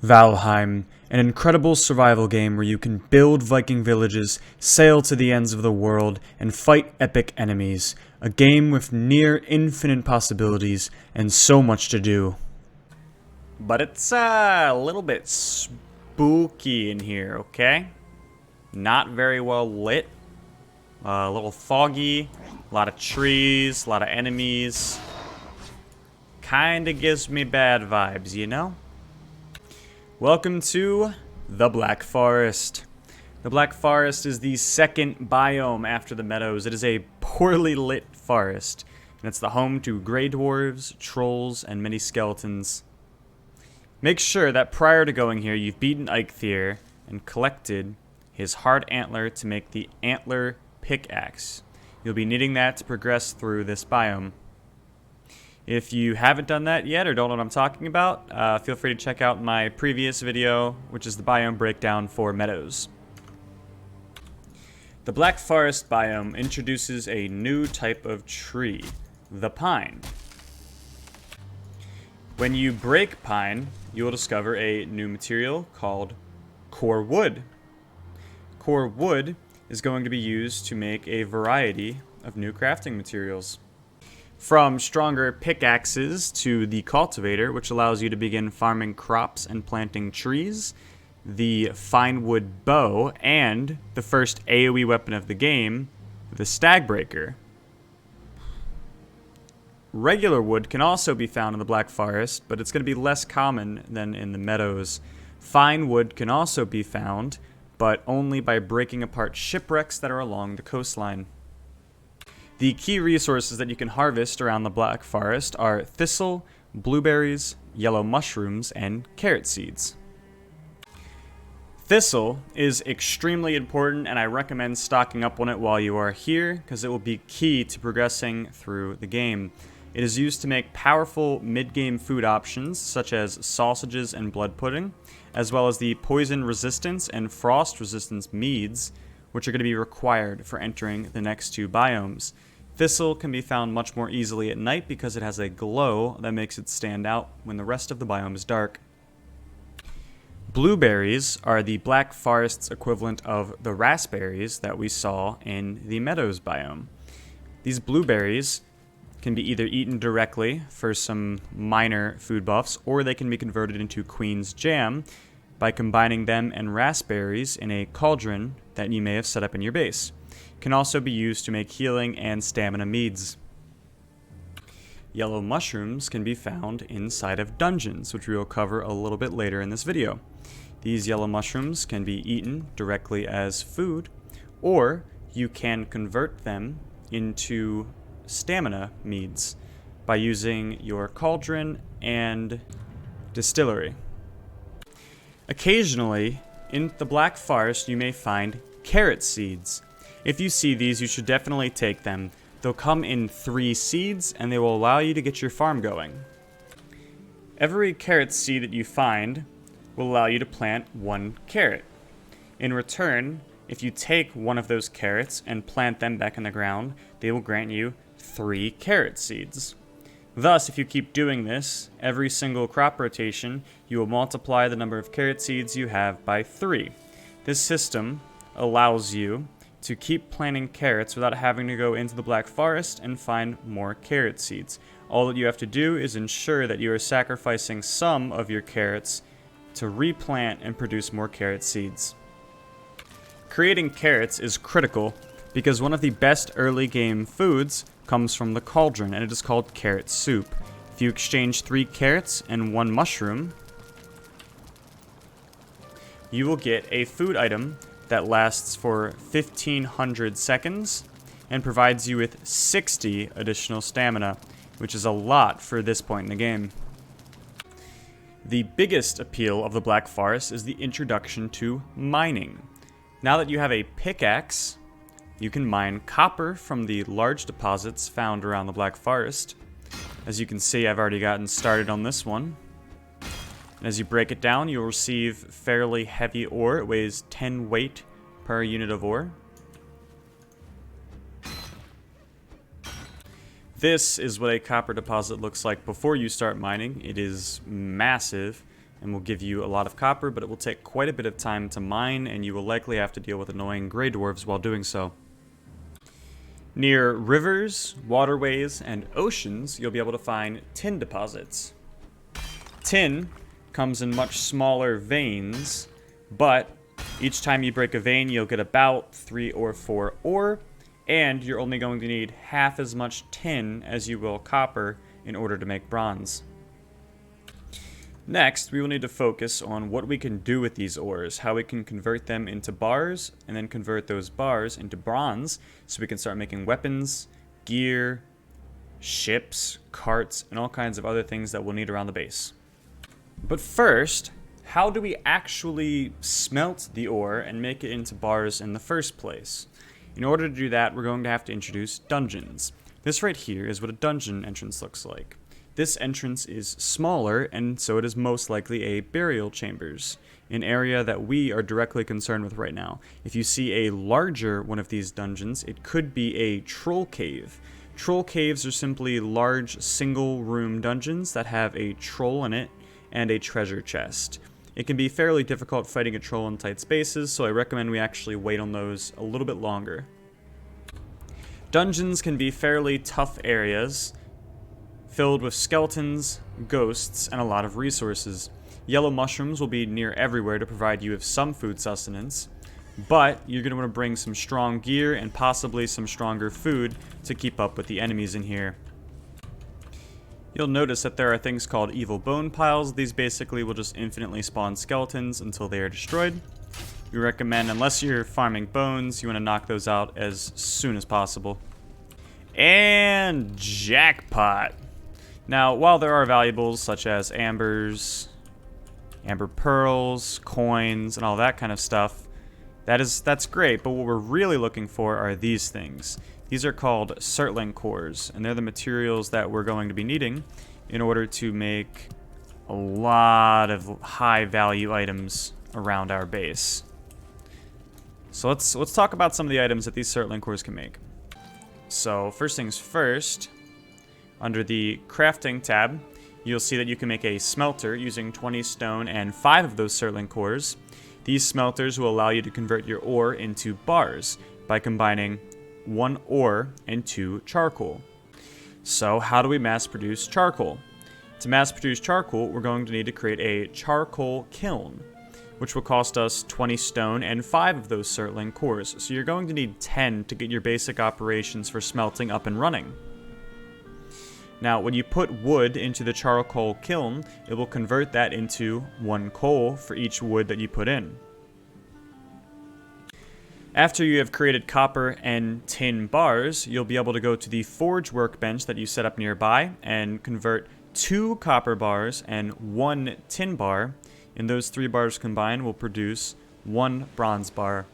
Valheim, an incredible survival game where you can build Viking villages, sail to the ends of the world, and fight epic enemies. A game with near infinite possibilities and so much to do. But it's a little bit spooky in here, okay? Not very well lit. A little foggy, a lot of trees, a lot of enemies. Kinda gives me bad vibes, you know? Welcome to the Black Forest. The Black Forest is the second biome after the meadows. It is a poorly lit forest, and it's the home to grey dwarves, trolls, and many skeletons. Make sure that prior to going here, you've beaten Eikthyr and collected his hard antler to make the antler pickaxe. You'll be needing that to progress through this biome. If you haven't done that yet or don't know what I'm talking about, feel free to check out my previous video, which is the biome breakdown for meadows. The Black Forest biome introduces a new type of tree, the pine. When you break pine, you will discover a new material called core wood. Core wood is going to be used to make a variety of new crafting materials. From stronger pickaxes to the cultivator, which allows you to begin farming crops and planting trees, the fine wood bow, and the first AoE weapon of the game, the Stagbreaker. Regular wood can also be found in the Black Forest, but it's going to be less common than in the meadows. Fine wood can also be found, but only by breaking apart shipwrecks that are along the coastline. The key resources that you can harvest around the Black Forest are thistle, blueberries, yellow mushrooms, and carrot seeds. Thistle is extremely important, and I recommend stocking up on it while you are here, because it will be key to progressing through the game. It is used to make powerful mid-game food options, such as sausages and blood pudding, as well as the poison resistance and frost resistance meads, which are going to be required for entering the next two biomes. Thistle can be found much more easily at night because it has a glow that makes it stand out when the rest of the biome is dark. Blueberries are the Black Forest's equivalent of the raspberries that we saw in the meadows biome. These blueberries can be either eaten directly for some minor food buffs, or they can be converted into Queen's Jam by combining them and raspberries in a cauldron that you may have set up in your base. Can also be used to make healing and stamina meads. Yellow mushrooms can be found inside of dungeons, which we will cover a little bit later in this video. These yellow mushrooms can be eaten directly as food, or you can convert them into stamina meads by using your cauldron and distillery. Occasionally, in the Black Forest, you may find carrot seeds. If you see these, you should definitely take them. They'll come in 3 seeds, and they will allow you to get your farm going. Every carrot seed that you find will allow you to plant 1 carrot. In return, if you take one of those carrots and plant them back in the ground, they will grant you 3 carrot seeds. Thus, if you keep doing this, every single crop rotation, you will multiply the number of carrot seeds you have by 3. This system allows you to keep planting carrots without having to go into the Black Forest and find more carrot seeds. All that you have to do is ensure that you are sacrificing some of your carrots to replant and produce more carrot seeds. Creating carrots is critical because one of the best early game foods comes from the cauldron, and it is called carrot soup. If you exchange 3 carrots and 1 mushroom, you will get a food item that lasts for 1500 seconds and provides you with 60 additional stamina, which is a lot for this point in the game. The biggest appeal of the Black Forest is the introduction to mining. Now that you have a pickaxe, you can mine copper from the large deposits found around the Black Forest. As you can see, I've already gotten started on this one. And as you break it down, you'll receive fairly heavy ore. It weighs 10 weight per unit of ore. This is what a copper deposit looks like before you start mining. It is massive. and will give you a lot of copper, but it will take quite a bit of time to mine, and you will likely have to deal with annoying gray dwarves while doing so. Near rivers, waterways, and oceans, you'll be able to find tin deposits. Tin comes in much smaller veins, but each time you break a vein, you'll get about 3 or 4 ore, and you're only going to need half as much tin as you will copper in order to make bronze. Next, we will need to focus on what we can do with these ores, how we can convert them into bars, and then convert those bars into bronze, so we can start making weapons, gear, ships, carts, and all kinds of other things that we'll need around the base. But first, how do we actually smelt the ore and make it into bars in the first place? In order to do that, we're going to have to introduce dungeons. This right here is what a dungeon entrance looks like. This entrance is smaller, and so it is most likely a burial chambers, an area that we are directly concerned with right now. If you see a larger one of these dungeons, it could be a troll cave. Troll caves are simply large single-room dungeons that have a troll in it and a treasure chest. It can be fairly difficult fighting a troll in tight spaces, so I recommend we actually wait on those a little bit longer. Dungeons can be fairly tough areas, filled with skeletons, ghosts, and a lot of resources. Yellow mushrooms will be near everywhere to provide you with some food sustenance, but you're going to want to bring some strong gear and possibly some stronger food to keep up with the enemies in here. You'll notice that there are things called evil bone piles. These basically will just infinitely spawn skeletons until they are destroyed. We recommend, unless you're farming bones, you want to knock those out as soon as possible. And jackpot! Now, while there are valuables such as ambers, amber pearls, coins, and all that kind of stuff, that's great, but what we're really looking for are these things. These are called Surtling cores, and they're the materials that we're going to be needing in order to make a lot of high-value items around our base. So let's talk about some of the items that these Surtling cores can make. So first things first, under the crafting tab, you'll see that you can make a smelter using 20 stone and 5 of those Surtling cores. These smelters will allow you to convert your ore into bars by combining 1 ore and 2 charcoal. So how do we mass produce charcoal? To mass produce charcoal, we're going to need to create a charcoal kiln, which will cost us 20 stone and 5 of those Surtling cores. So you're going to need 10 to get your basic operations for smelting up and running. Now, when you put wood into the charcoal kiln, it will convert that into 1 coal for each wood that you put in. After you have created copper and tin bars, you'll be able to go to the forge workbench that you set up nearby and convert 2 copper bars and 1 tin bar, and those 3 bars combined will produce 1 bronze bar.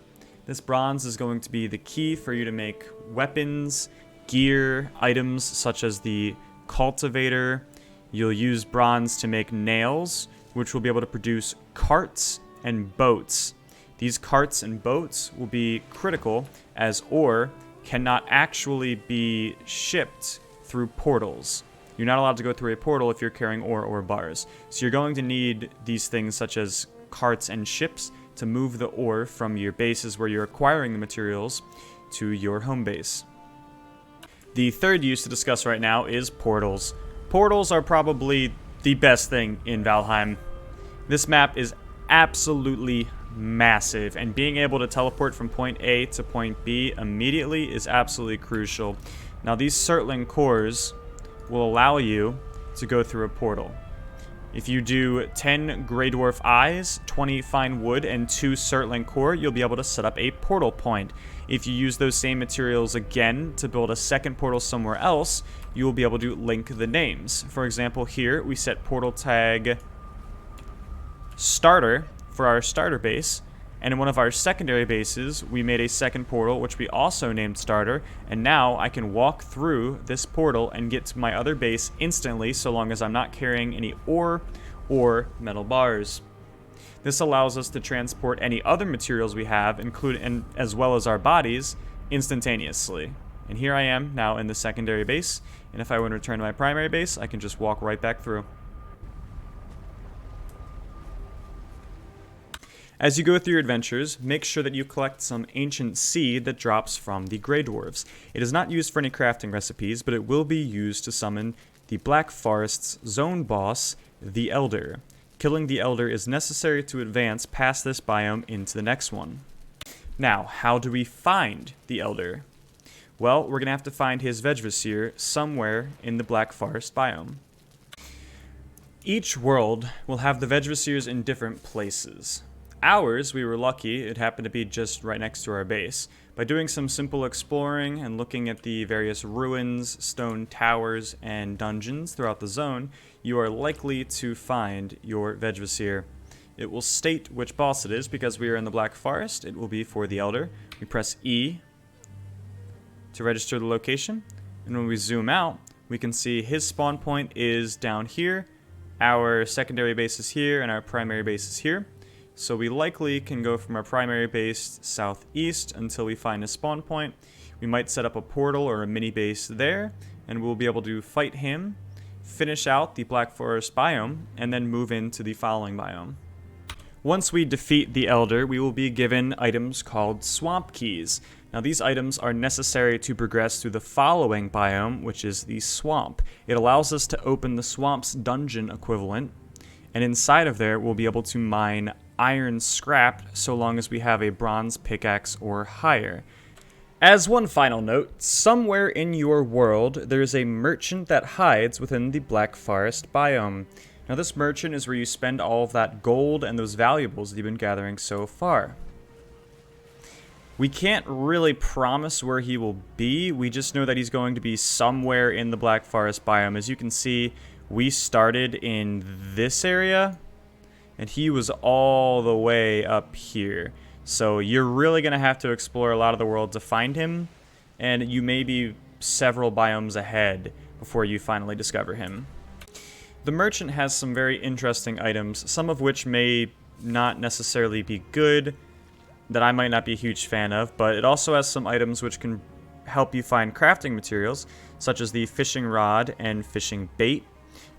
This bronze is going to be the key for you to make weapons, gear, items such as the cultivator. You'll use bronze to make nails, which will be able to produce carts and boats. These carts and boats will be critical as ore cannot actually be shipped through portals. You're not allowed to go through a portal if you're carrying ore or bars. So you're going to need these things such as carts and ships to move the ore from your bases where you're acquiring the materials to your home base. The third use to discuss right now is portals. Portals are probably the best thing in Valheim. This map is absolutely massive, and being able to teleport from point A to point B immediately is absolutely crucial. Now, these Surtling cores will allow you to go through a portal. If you do 10 Grey Dwarf Eyes, 20 Fine Wood, and 2 Surtling core, you'll be able to set up a portal point. If you use those same materials again to build a second portal somewhere else, you will be able to link the names. For example, here we set portal tag starter for our starter base, and in one of our secondary bases, we made a second portal, which we also named starter, and now I can walk through this portal and get to my other base instantly, so long as I'm not carrying any ore or metal bars. This allows us to transport any other materials we have, including as well as our bodies, instantaneously. And here I am now in the secondary base, and if I want to return to my primary base, I can just walk right back through. As you go through your adventures, make sure that you collect some ancient seed that drops from the Grey Dwarves. It is not used for any crafting recipes, but it will be used to summon the Black Forest's zone boss, the Elder. Killing the Elder is necessary to advance past this biome into the next one. Now, how do we find the Elder? Well, we're going to have to find his Vegvasir somewhere in the Black Forest biome. Each world will have the Vegvasirs in different places. Ours, we were lucky, it happened to be just right next to our base. By doing some simple exploring and looking at the various ruins, stone towers, and dungeons throughout the zone, you are likely to find your Vegvasir. It will state which boss it is because we are in the Black Forest. It will be for the Elder. We press E to register the location, and when we zoom out, we can see his spawn point is down here, our secondary base is here, and our primary base is here. So we likely can go from our primary base southeast until we find a spawn point. We might set up a portal or a mini base there, and we'll be able to fight him, finish out the Black Forest biome, and then move into the following biome. Once we defeat the Elder, we will be given items called Swamp Keys. Now these items are necessary to progress through the following biome, which is the Swamp. It allows us to open the Swamp's dungeon equivalent, and inside of there we'll be able to mine iron scrap so long as we have a bronze pickaxe or higher. As one final note, somewhere in your world there is a merchant that hides within the Black Forest biome. Now this merchant is where you spend all of that gold and those valuables that you've been gathering so far. We can't really promise where he will be, we just know that he's going to be somewhere in the Black Forest biome. As you can see, we started in this area, and he was all the way up here. So you're really going to have to explore a lot of the world to find him, and you may be several biomes ahead before you finally discover him. The merchant has some very interesting items, some of which may not necessarily be good, that I might not be a huge fan of, but it also has some items which can help you find crafting materials, such as the fishing rod and fishing bait.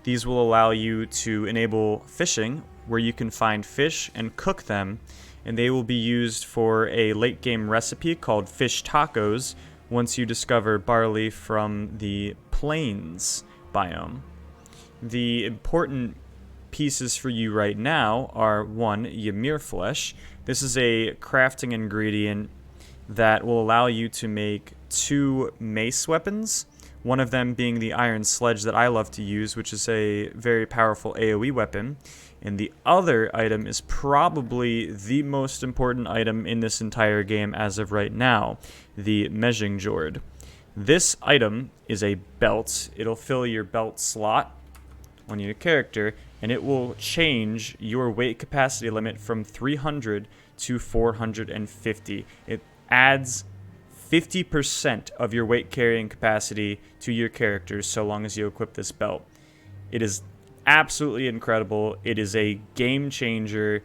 These will allow you to enable fishing, where you can find fish and cook them, and they will be used for a late game recipe called fish tacos once you discover barley from the plains biome. The important pieces for you right now are 1, Yamir Flesh. This is a crafting ingredient that will allow you to make 2 mace weapons, one of them being the iron sledge that I love to use, which is a very powerful AoE weapon. And the other item is probably the most important item in this entire game as of right now, the Meshing Jord. This item is a belt. It'll fill your belt slot on your character, and it will change your weight capacity limit from 300 to 450. It adds 50% of your weight carrying capacity to your character so long as you equip this belt. It is absolutely incredible. It is a game changer.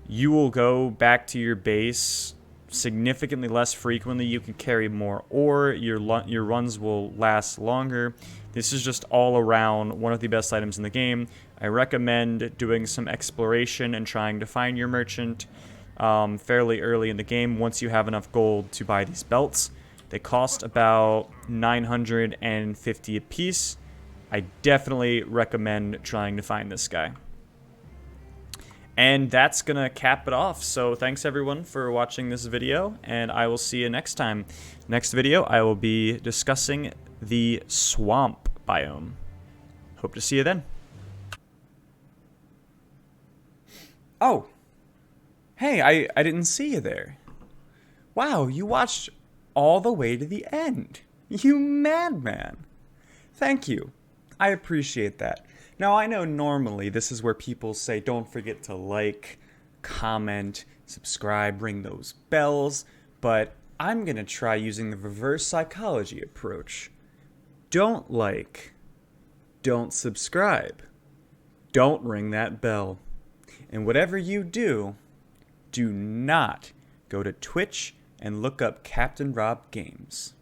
You will go back to your base significantly less frequently. You can carry more ore. Your runs will last longer. This is just all around one of the best items in the game. I recommend doing some exploration and trying to find your merchant fairly early in the game once you have enough gold to buy these belts. They cost about 950 a piece. I definitely recommend trying to find this guy. And that's going to cap it off. So thanks everyone for watching this video, and I will see you next time. Next video, I will be discussing the swamp biome. Hope to see you then. Oh, hey, I didn't see you there. Wow, you watched all the way to the end. You madman. Thank you. I appreciate that. Now, I know normally this is where people say don't forget to like, comment, subscribe, ring those bells, but I'm going to try using the reverse psychology approach. Don't like, don't subscribe, don't ring that bell. And whatever you do, do not go to Twitch and look up Captain Rob Games.